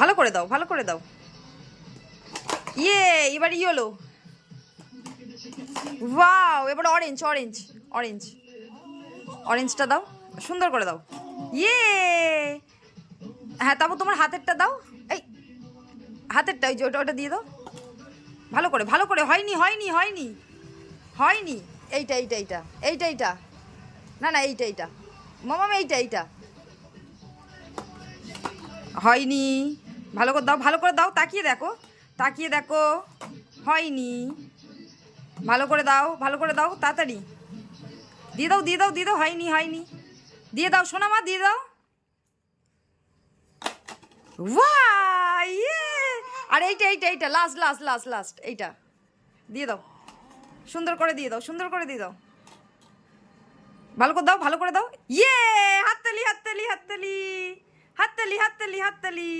ভালো করে দাও, ভালো করে দাও। ইয়ে, এবার ইয়েলো। ওয়াও, এবার অরেঞ্জ অরেঞ্জ অরেঞ্জ। অরেঞ্জটা দাও, সুন্দর করে দাও। ইয়ে, হ্যাঁ তারপর তোমার হাতেরটা দাও। এই হাতেরটা, ওই যে ওটা ওটা দিয়ে দাও। ভালো করে, ভালো করে। হয়নি হয়নি হয়নি হয়নি। এইটা এইটা এইটা এইটা এইটা, না না এইটা এইটা মামাম, এইটা এইটা হয়নি। ভালো করে দাও, ভালো করে দাও। তাকিয়ে দেখো, তাকিয়ে দেখো। হয়নি। ভালো করে দাও, ভালো করে দাও, তাড়াতাড়ি দিয়ে দাও, দিয়ে দাও, দিয়ে দাও। হয়নি হয়নি, দিয়ে দাও সোনা মা, দিয়ে দাও। ওয়াও, ইয়ে। আর এইটা এইটা এইটা লাস্ট লাস্ট লাস্ট লাস্ট, এইটা দিয়ে দাও। সুন্দর করে দিয়ে দাও, সুন্দর করে দিয়ে দাও। ভালো করে দাও, ভালো করে দাও। ইয়ে, হাততালি হাততালি হাততালি হাততালি হাততালি হাততালি।